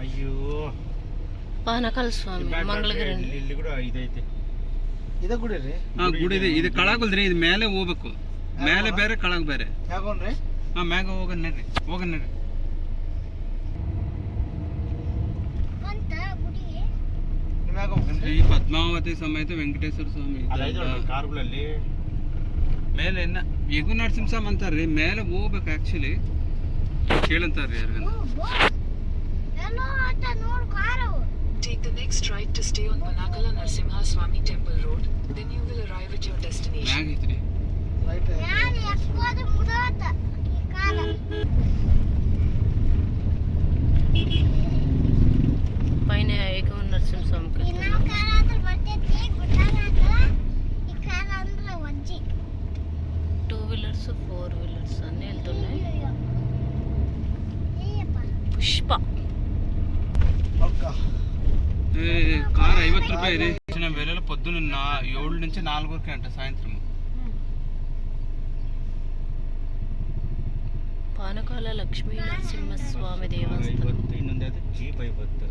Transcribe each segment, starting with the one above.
ಅಯ್ಯೋ ಪಾನಕಲ್ ಸ್ವಾಮಿ ಮಂಗಳಗಿರಿ ಇಲ್ಲಿ ಕೂಡ ಇದೈತೆ. ಇದ ಗುಡಿ ರೀ? ಗುಡಿ ಇದೆ. ಇದು ಕಳಗಲ್ರಿ, ಇದು ಮೇಲೆ ಹೋಗ್ಬೇಕು. ಮೇಲೆ ಬೇರೆ ಕಳಗ ಬೇರೆ. ಯಾಕೋನ್ರಿ? ಮ್ಯಾಗ ಹೋಗನ್ ನಡ್ರಿ. ಶ್ರೀ ಪದ್ಮಾವತಿ ಸಮೇತ ವೆಂಕಟೇಶ್ವರ ಸ್ವಾಮಿ ಕಾರುಗಳಲ್ಲಿ ಮೇಲೆ ಯಗು ನರಸಿಂಹ ಅಂತಾರ್ರಿ. ಮೇಲೆ ಹೋಗ್ಬೇಕು ಆಕ್ಚುಲಿ ಕೇಳಂತಾರ್ರಿ ಯಾರಿಗ. Take the next right to stay on Panakala Narasimha Swami Temple Road. Then you will arrive at your destination. ಮ್ಯಾಗ ಐತ್ರಿ. ರೈಟ್. ಪೈన ಏಕ ನರಸಿಂಹ ಸ್ವಾಮಿ టూ వీలర్స్ 4 వీలర్స్ అన్నీ వెళ్తున్నాయి. పుష్ప కార్ 50 రూపాయలు రీ. వేళలో పొద్దున్న 7 నుంచి 4 వరకు అంట సాయంత్రం. పానకాల లక్ష్మీ నరసింహస్వామి దేవస్థానం. ಇನ್ನೊಂದು ಅದು ಜೀಪ್ 50.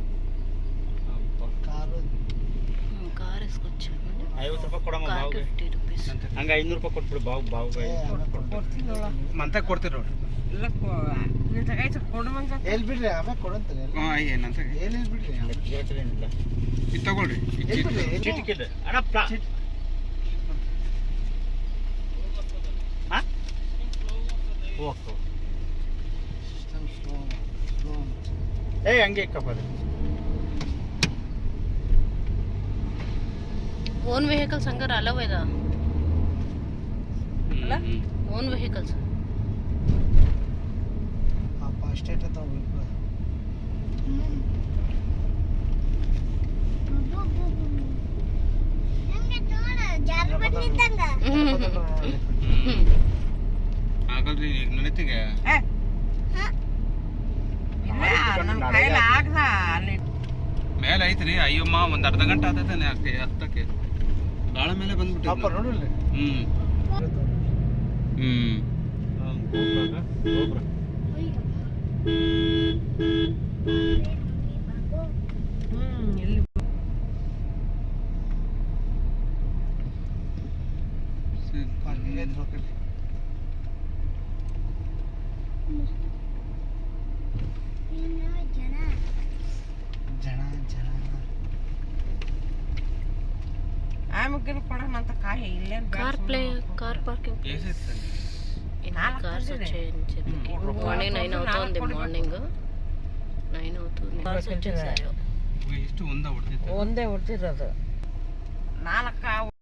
ಕಾರ್ ಎಸ್ಕೊಚ್ಚಾమండి. 50 ರೂಪಾಯಿ ಕೊಡಮ್ಮ ಬಾವುಗೆ. 50 ರೂಪಾಯಿ. ಹಂಗ 500 ರೂಪಾಯಿ ಕೊಟ್ಬಿಡು ಬಾವುಗೆ. ಮಂತ ಕೊಡ್ತೀರಿ ನೋಡಿ. ಎಲ್ಲಿ ಬಿಡ್ರಿ ಆಮೇಲೆ ಕೊಡಂತಾರೆ. ಏನಂತ ಎಲ್ಲಿ ಬಿಡ್ರಿ ಏನಿಲ್ಲ. ಇದು ತಗೊಳ್ರಿ. ಚೀಟಿಕೆ ಅಣ್ಣ ಹಂಗೆ ಇಕ್ಕಪ್ಪ. ಓನ್ ವೆಹಿಕಲ್ಸ್ ಹಂಗಾರ ಅಲವ್ ಇದ? ಓನ್ ವೆಹಿಕಲ್ಸ್ ಸ್ಟೇಟ್ ಅಂತ ಹೋಗ್ಬೇಕು. ಆಗಲ್ರಿ ಈಗ ನಡೀತಿಗೆ ಮೇಲೆ ಐತ್ರಿ. ಅಯ್ಯಮ್ಮ ಒಂದ್ ಅರ್ಧ ಗಂಟೆ ಆತೈತೆ ಹತ್ತಕ್ಕೆ. ಗಾಳ ಮೇಲೆ ಬಂದ್ಬಿಟ್ಟು ನೋಡ್ರಿ. ಗೋಪುರ కార్ పార్కింగ్ కార్స్ వచ్చాయని చెప్పి మార్నింగ్ 9 అవుతుంది. మార్నింగ్ 9 అవుతుంది. కార్స్ వచ్చేసారు. ಎಷ್ಟು ಒಂದೇ ಹೊಡ್ತಿರೋದು. 4